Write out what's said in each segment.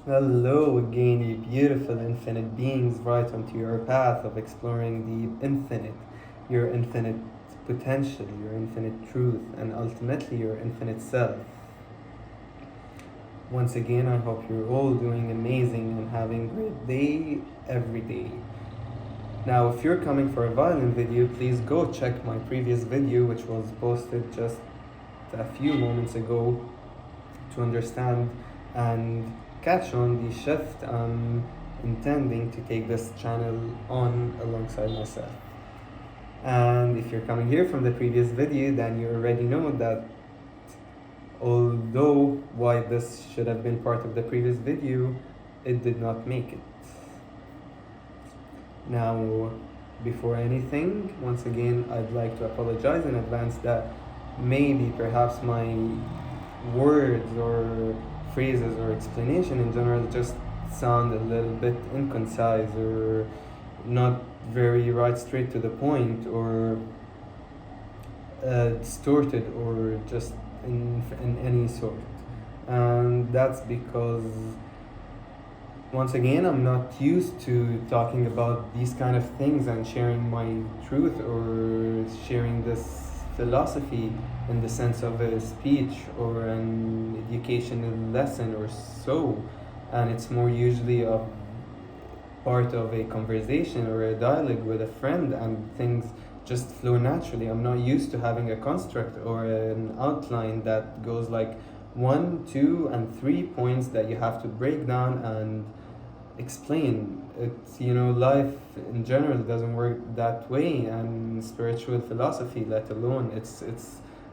Hello again, you beautiful infinite beings, right onto your path of exploring the infinite, your infinite potential, your infinite truth, and ultimately your infinite self. Once again, I hope you're all doing amazing and having a great day every day. Now, if you're coming for a violin video, please go check my previous video, which was posted just a few moments ago, to understand and catch on the shift I'm intending to take this channel on alongside myself. And if you're coming here from the previous video, then you already know that although why this should have been part of the previous video, it did not make it. Now, before anything, once again, I'd like to apologize in advance that maybe perhaps my words or phrases or explanation in general just sound a little bit inconcise or not very right straight to the point or distorted or just in any sort. And that's because once again, I'm not used to talking about these kind of things and sharing my truth or sharing this philosophy in the sense of a speech or an educational lesson or so. And it's more usually a part of a conversation or a dialogue with a friend, and things just flow naturally. I'm not used to having a construct or an outline that goes like 1, 2, and 3 points that you have to break down and explain. It's, life in general doesn't work that way, and spiritual philosophy, let alone, it's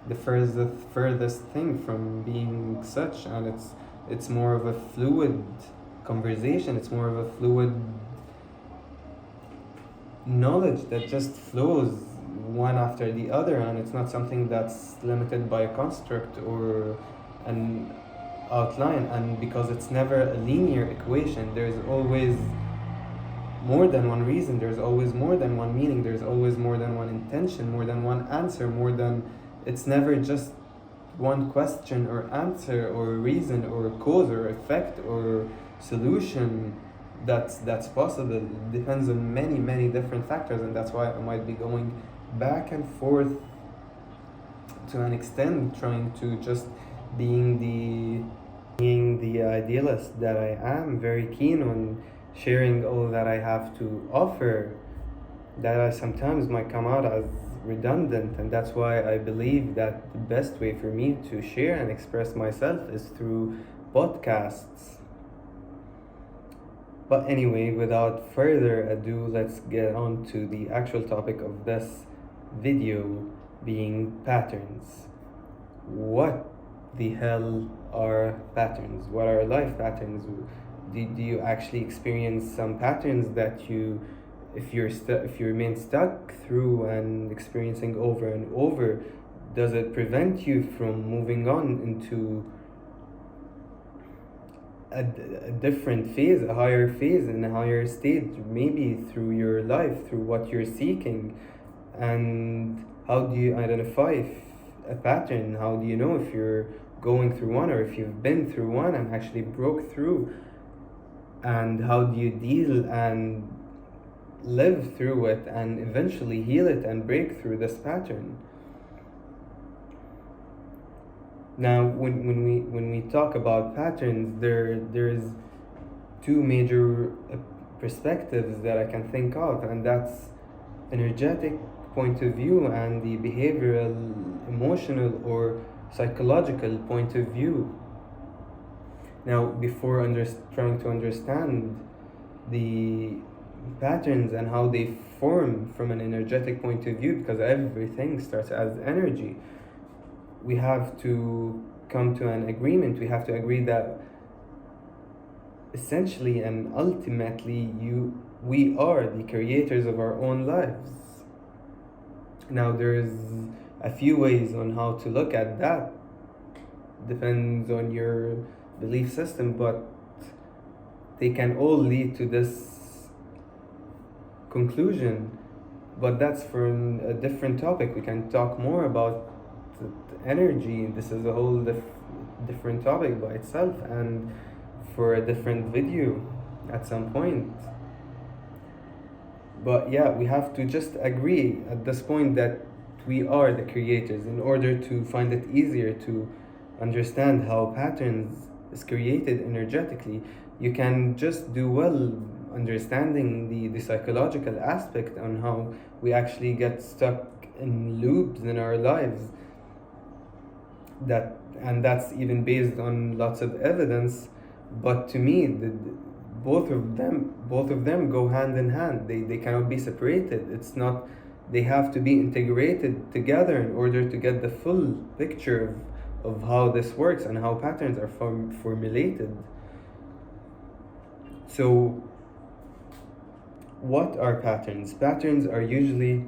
the furthest thing from being such. And it's more of a fluid conversation. It's more of a fluid knowledge that just flows one after the other, and it's not something that's limited by a construct or an outline. And because it's never a linear equation, there's always more than one reason, there's always more than one meaning, there's always more than one intention, more than one answer, it's never just one question or answer or reason or cause or effect or solution that's possible. It depends on many different factors, and that's why I might be going back and forth to an extent, trying to just being the idealist that I am, very keen on sharing all that I have to offer, that I sometimes might come out as redundant. And that's why I believe that the best way for me to share and express myself is through podcasts. But anyway, without further ado, let's get on to the actual topic of this video, being patterns. What the hell are patterns? What are life patterns? Do you actually experience some patterns that you, if you remain stuck through and experiencing over and over, does it prevent you from moving on into a different phase, a higher phase, in a higher state, maybe through your life, through what you're seeking? And how do you identify a pattern? How do you know if you're going through one or if you've been through one and actually broke through? And how do you deal and live through it and eventually heal it and break through this pattern? Now, when we talk about patterns, there's two major perspectives that I can think of, and that's energetic point of view and the behavioral, emotional, or psychological point of view. Now, before trying to understand the patterns and how they form from an energetic point of view, because everything starts as energy, we have to come to an agreement. We have to agree that essentially and ultimately we are the creators of our own lives. Now, there's a few ways on how to look at that, depends on your belief system, but they can all lead to this conclusion. But that's for a different topic. We can talk more about energy. This is a whole different topic by itself. And for a different video at some point. But yeah, we have to just agree at this point that we are the creators in order to find it easier to understand how patterns is created energetically. You can just do well understanding the psychological aspect on how we actually get stuck in loops in our lives, that's even based on lots of evidence. But to me, both of them go hand in hand. They cannot be separated. It's not, they have to be integrated together in order to get the full picture of how this works and how patterns are formulated. So what are patterns? Patterns are usually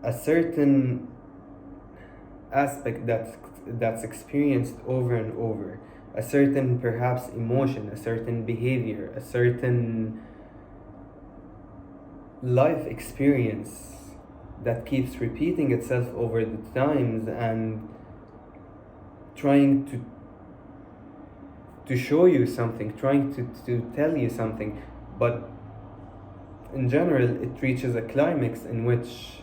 a certain aspect that's experienced over and over, a certain perhaps emotion, a certain behavior, a certain life experience that keeps repeating itself over the times and trying to show you something, trying to tell you something. But in general, it reaches a climax in which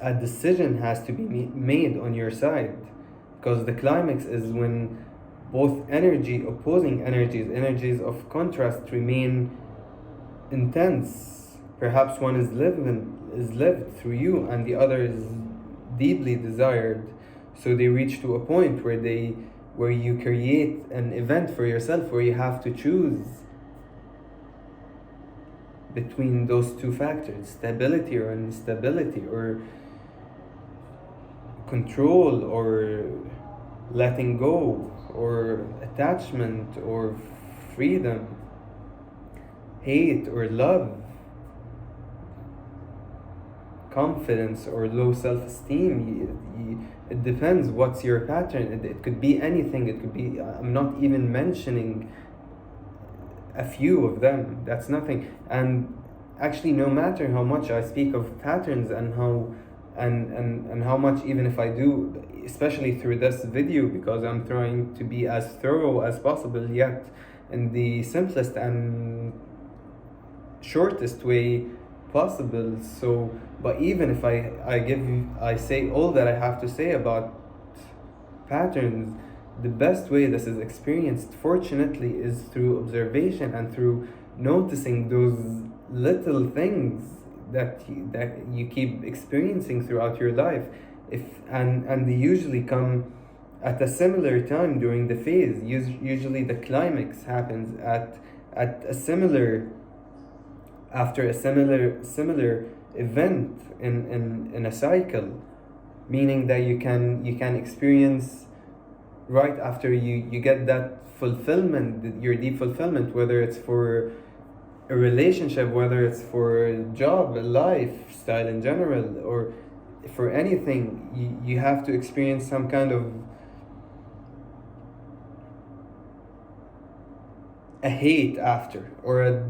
a decision has to be made on your side, because the climax is when both opposing energies of contrast remain intense. Perhaps one is lived through you and the other is deeply desired. So they reach to a point where you create an event for yourself where you have to choose between those two factors, stability or instability, or control or letting go, or attachment or freedom, hate or love, confidence or low self-esteem. It depends what's your pattern. It could be anything. It could be, I'm not even mentioning a few of them. That's nothing. And actually, no matter how much I speak of patterns and how much, even if I do, especially through this video, because I'm trying to be as thorough as possible, yet in the simplest and shortest way possible. So, but even if I say all that I have to say about patterns, the best way this is experienced, fortunately, is through observation and through noticing those little things that you keep experiencing throughout your life. And they usually come at a similar time during the phase. Usually the climax happens at a similar, after a similar event in a cycle, meaning that you can experience right after you get that fulfillment, your deep fulfillment, whether it's for a relationship, whether it's for a job, a lifestyle in general, or for anything. You have to experience some kind of a hate after, or a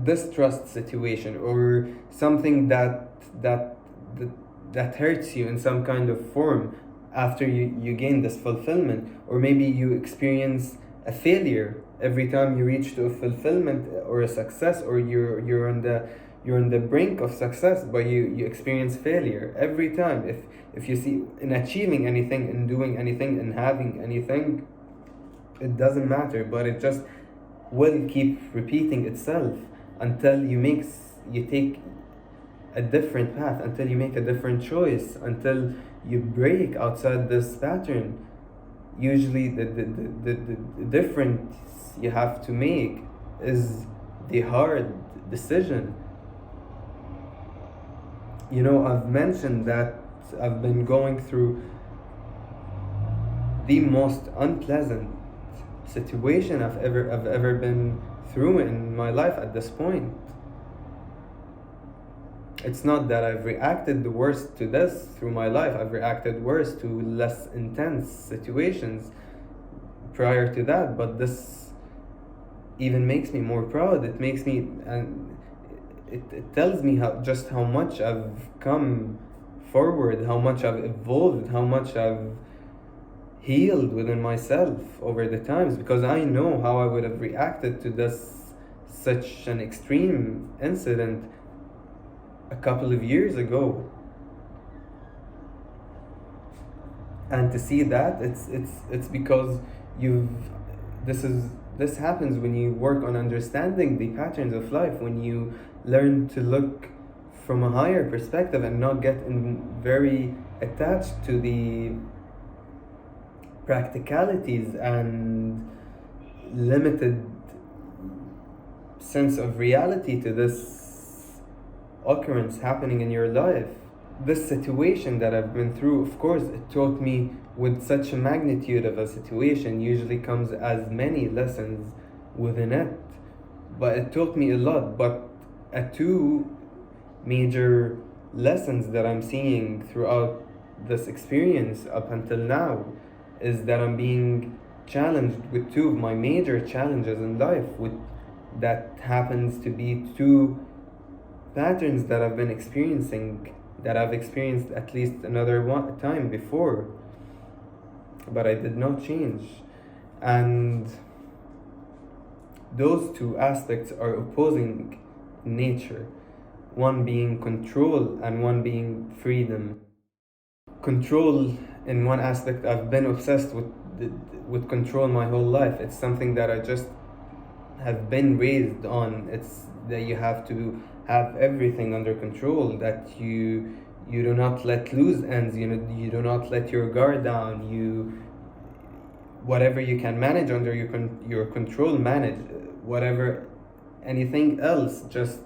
distrust situation, or something that hurts you in some kind of form after you gain this fulfillment. Or maybe you experience a failure every time you reach to a fulfillment or a success, or you're on the brink of success, but you experience failure every time. If you see, in achieving anything, in doing anything, in having anything, it doesn't matter, but it just will keep repeating itself until you take a different path, until you make a different choice, until you break outside this pattern. Usually the difference you have to make is the hard decision. I've mentioned that I've been going through the most unpleasant situation I've ever been through in my life at this point. It's not that I've reacted the worst to this through my life. I've reacted worse to less intense situations prior to that, but this even makes me more proud. It makes me, and it tells me how much I've come forward, how much I've evolved, how much I've healed within myself over the times, because I know how I would have reacted to such an extreme incident a couple of years ago. And to see that, it's because you've this happens when you work on understanding the patterns of life, when you learn to look from a higher perspective and not get very attached to the practicalities and limited sense of reality to this occurrence happening in your life. This situation that I've been through, of course, it taught me, with such a magnitude of a situation, usually comes as many lessons within it. But it taught me a lot. But two major lessons that I'm seeing throughout this experience up until now is that I'm being challenged with two of my major challenges in life, that happens to be two patterns that I've been experiencing, that I've experienced at least another one time before, but I did not change. And those two aspects are opposing nature, one being control and one being freedom. Control, in one aspect, I've been obsessed with control my whole life. It's something that I just have been raised on. It's that you have to have everything under control, that you do not let loose ends, you do not let your guard down, whatever you can manage under your control, manage. Whatever anything else, just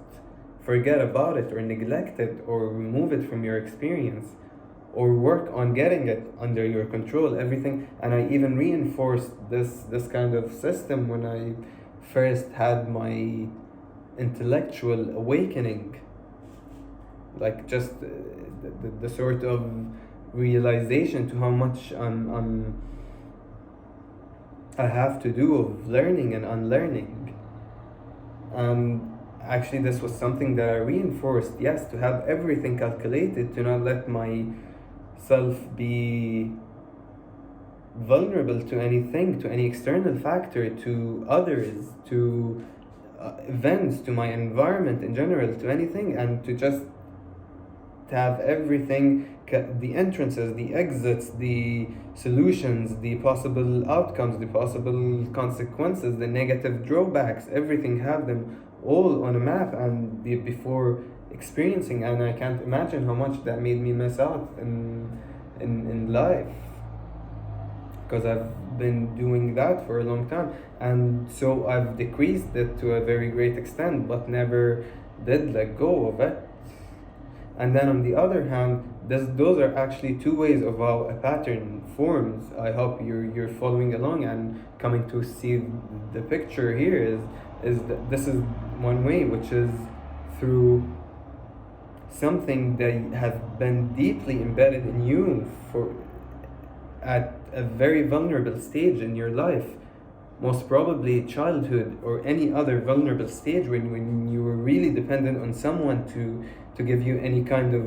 forget about it or neglect it or remove it from your experience, or work on getting it under your control, everything. And I even reinforced this kind of system when I first had my intellectual awakening, like just the sort of realization to how much I have to do of learning and unlearning. And actually this was something that I reinforced, yes, to have everything calculated, to not let myself be vulnerable to anything, to any external factor, to others, to events, to my environment in general, to anything, and to just have everything, the entrances, the exits, the solutions, the possible outcomes, the possible consequences, the negative drawbacks, everything, have them all on a map and before experiencing. And I can't imagine how much that made me miss out in life, because I've been doing that for a long time, and so I've decreased it to a very great extent, but never did let go of it. And then on the other hand, those are actually two ways of how a pattern forms. I hope you're following along and coming to see the picture here. Is that this is one way, which is through something that has been deeply embedded in you at a very vulnerable stage in your life, most probably childhood or any other vulnerable stage when you were really dependent on someone to give you any kind of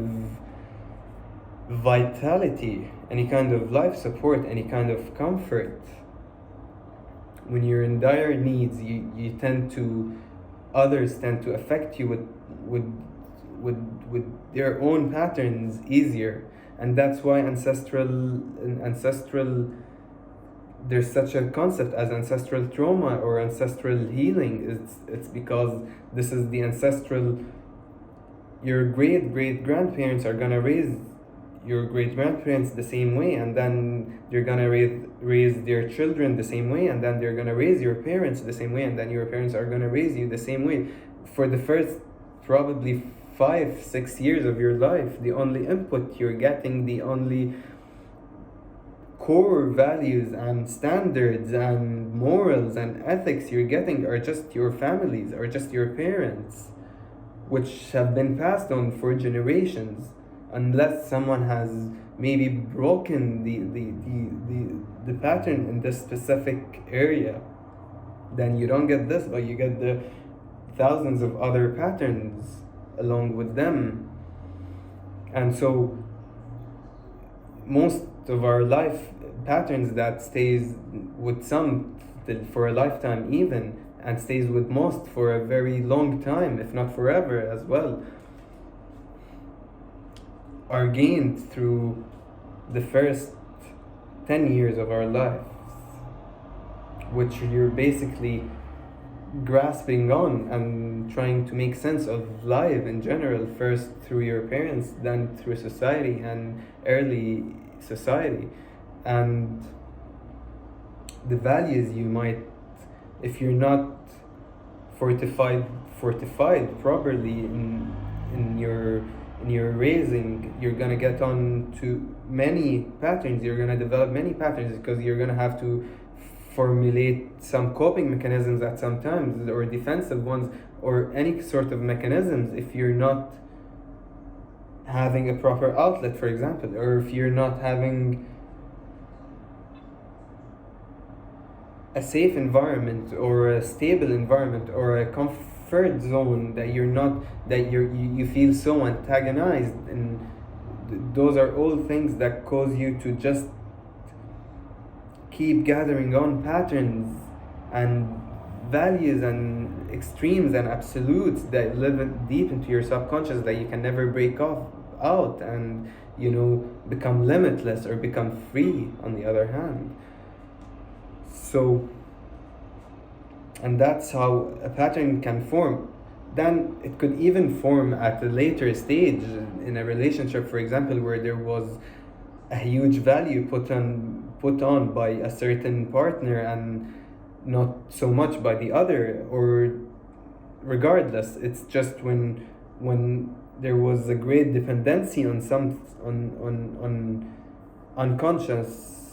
vitality, any kind of life support, any kind of comfort. When you're in dire needs, others tend to affect you with their own patterns easier. And that's why ancestral there's such a concept as ancestral trauma or ancestral healing. It's because this is the ancestral. Your great grandparents are gonna raise your great grandparents the same way, and then you're gonna raise their children the same way, and then they're gonna raise your parents the same way, and then your parents are gonna raise you the same way. For the first probably 5-6 years of your life, the only input you're getting, the only core values and standards and morals and ethics you're getting are just your families, or just your parents, which have been passed on for generations. Unless someone has maybe broken the pattern in this specific area, then you don't get this, but you get the thousands of other patterns along with them. And so most of our life patterns that stays with some for a lifetime even, and stays with most for a very long time, if not forever as well, are gained through the first 10 years of our lives, which you're basically grasping on and trying to make sense of life in general, first through your parents, then through society and early society. And the values you might, if you're not fortified properly in your raising, you're gonna get on to many patterns. You're gonna develop many patterns because you're gonna have to formulate some coping mechanisms at some times, or defensive ones, or any sort of mechanisms if you're not having a proper outlet, for example, or if you're not having a safe environment or a stable environment or a comfort zone that you feel so antagonized. And those are all things that cause you to just keep gathering on patterns and values and extremes and absolutes that live deep into your subconscious that you can never break off out and become limitless or become free on the other hand. So, and that's how a pattern can form. Then it could even form at a later stage in a relationship, for example, where there was a huge value put on by a certain partner and not so much by the other, or regardless, it's just when there was a great dependency on unconscious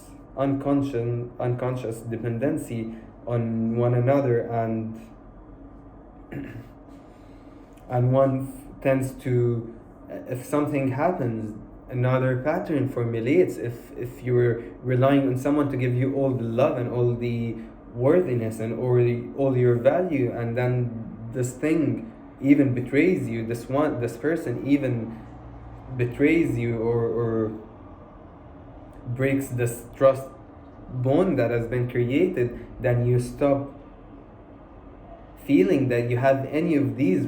dependency on one another, and one tends to, if something happens, another pattern formulates. If you're relying on someone to give you all the love and all the worthiness and all your value, and then this thing even betrays you, this person even betrays you, or breaks this trust bond that has been created, then you stop feeling that you have any of these,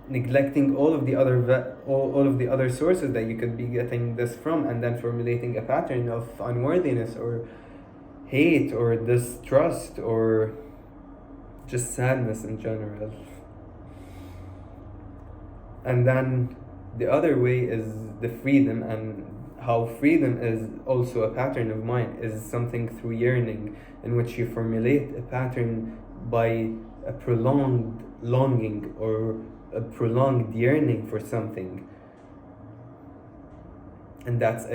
neglecting all of the other sources that you could be getting this from, and then formulating a pattern of unworthiness or hate or distrust or just sadness in general. And then the other way is the freedom, and how freedom is also a pattern of mind, is something through yearning, in which you formulate a pattern by a prolonged longing or a prolonged yearning for something. And that's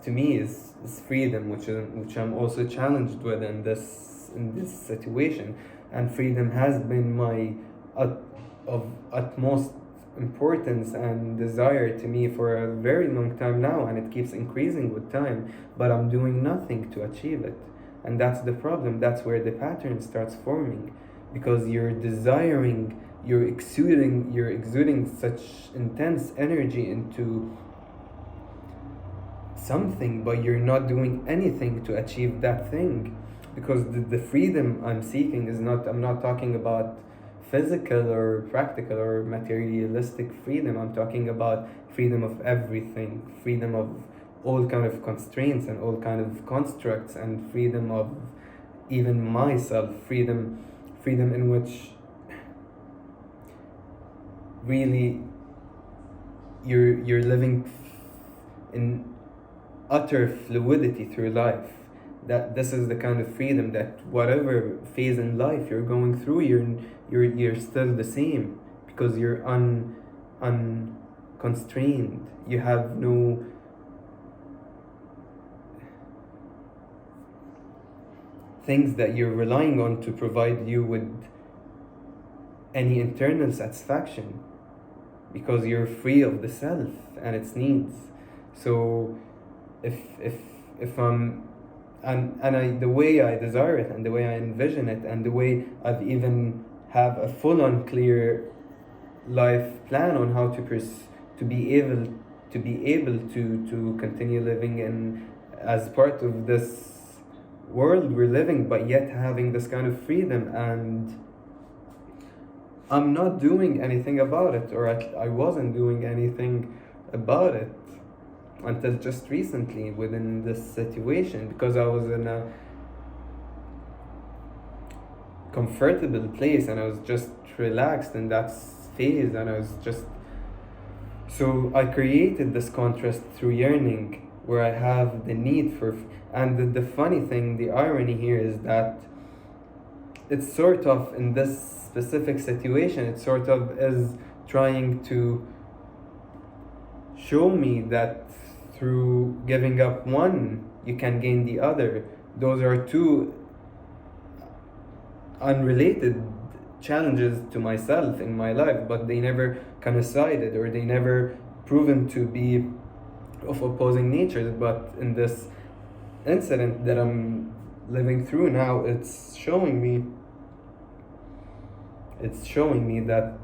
to me is freedom, which I'm also challenged with in this situation. And freedom has been my of utmost importance and desire to me for a very long time now, and it keeps increasing with time, but I'm doing nothing to achieve it. And that's the problem. That's where the pattern starts forming, because you're exuding such intense energy into something, but you're not doing anything to achieve that thing. Because the freedom I'm seeking is not, I'm not talking about physical or practical or materialistic freedom. I'm talking about freedom of everything, freedom of all kind of constraints and all kind of constructs, and freedom of even myself, freedom in which really you're living in utter fluidity through life. That this is the kind of freedom that whatever phase in life you're going through, you're still the same, because you're unconstrained. You have no things that you're relying on to provide you with any internal satisfaction, because you're free of the self and its needs. So if I'm the way I desire it, and the way I envision it, and the way I've even have a full-on clear life plan on how to be able to be able to continue living in as part of this world we're living, but yet having this kind of freedom. And I'm not doing anything about it, or I wasn't doing anything about it until just recently within this situation, because I was in a comfortable place and I was just relaxed in that phase, and I was just, so I created this contrast through yearning, where I have the need for, and the funny thing, the irony here is that it's sort of in this specific situation, it sort of is trying to show me that through giving up one, you can gain the other. Those are two unrelated challenges to myself in my life, but they never coincided, or they never proven to be of opposing natures. But in this incident that I'm living through now, it's showing me that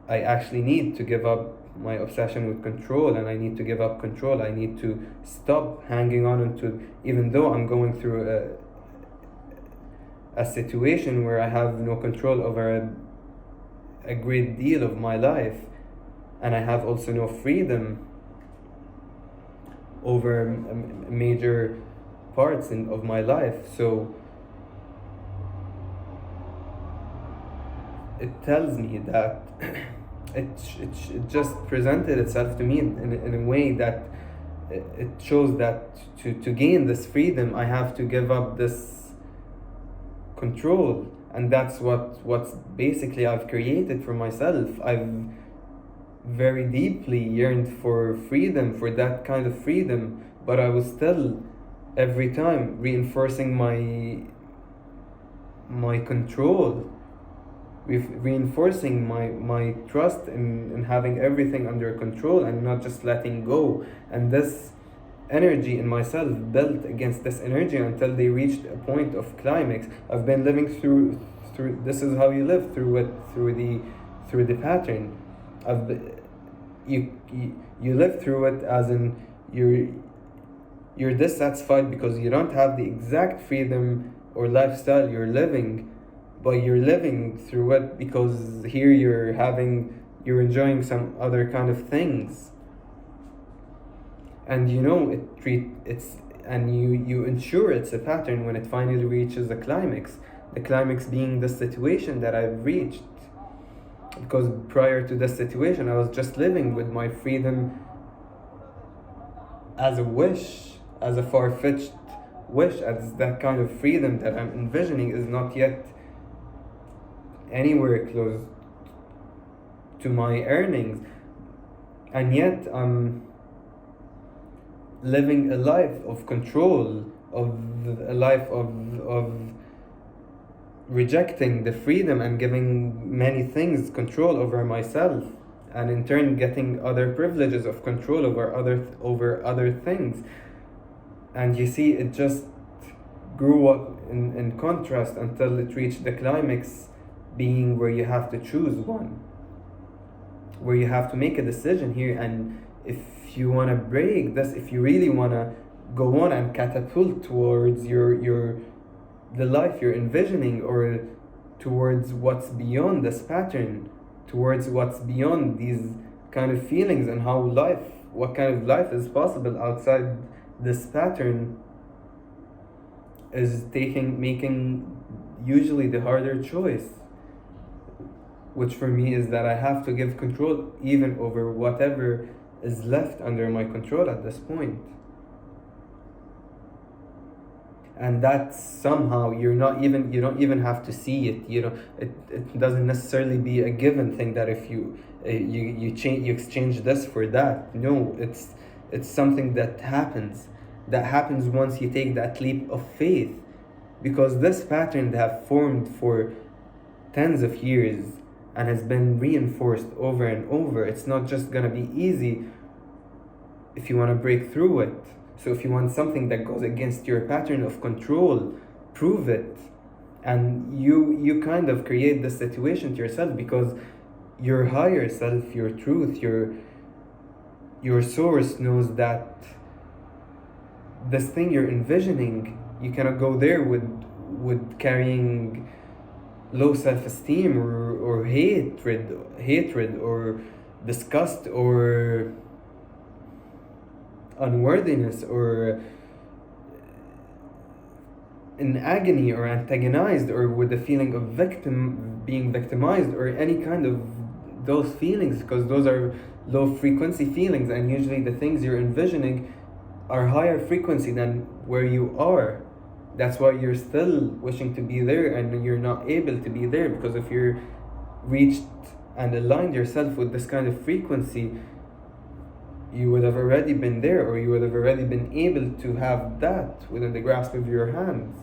I actually need to give up my obsession with control, and I need to give up control. I need to stop hanging on to, even though I'm going through a situation where I have no control over a great deal of my life, and I have also no freedom over major parts of my life. So it tells me that it just presented itself to me in a way that it shows that to gain this freedom, I have to give up this control. And that's what's basically I've created for myself. I've very deeply yearned for freedom, for that kind of freedom, but I was still every time reinforcing my control, reinforcing my trust in having everything under control and not just letting go. And this energy in myself built against this energy until they reached a point of climax. I've been living through this is how you live through it, through the pattern. You live through it as in you're dissatisfied because you don't have the exact freedom or lifestyle you're living, but you're living through it because here you're enjoying some other kind of things. And you know you ensure it's a pattern when it finally reaches a climax. The climax being the situation that I've reached. Because prior to this situation, I was just living with my freedom as a wish, as a far-fetched wish, as that kind of freedom that I'm envisioning is not yet anywhere close to my earnings. And yet I'm living a life of control, a life of rejecting the freedom and giving many things control over myself, and in turn getting other privileges of control over other things. And you see, it just grew up in contrast until it reached the climax, being where you have to choose one, where you have to make a decision here. And if you want to break this, if you really want to go on and catapult towards the life you're envisioning, or towards what's beyond this pattern, towards what's beyond these kind of feelings, and what kind of life is possible outside this pattern, is making usually the harder choice, which for me is that I have to give control even over whatever is left under my control at this point. And that somehow you don't even have to see it. It doesn't necessarily be a given thing that if you exchange this for that. No, it's something that happens once you take that leap of faith, because this pattern that have formed for tens of years and has been reinforced over and over, it's not just gonna be easy if you want to break through it. So if you want something that goes against your pattern of control, prove it. And you kind of create the situation to yourself, because your higher self, your truth, your source knows that this thing you're envisioning, you cannot go there with carrying low self-esteem or hatred or disgust or unworthiness or in agony or antagonized or with the feeling of being victimized or any kind of those feelings, because those are low frequency feelings, and usually the things you're envisioning are higher frequency than where you are. That's why you're still wishing to be there and you're not able to be there, because if you're reached and aligned yourself with this kind of frequency, you would have already been there, or you would have already been able to have that within the grasp of your hands.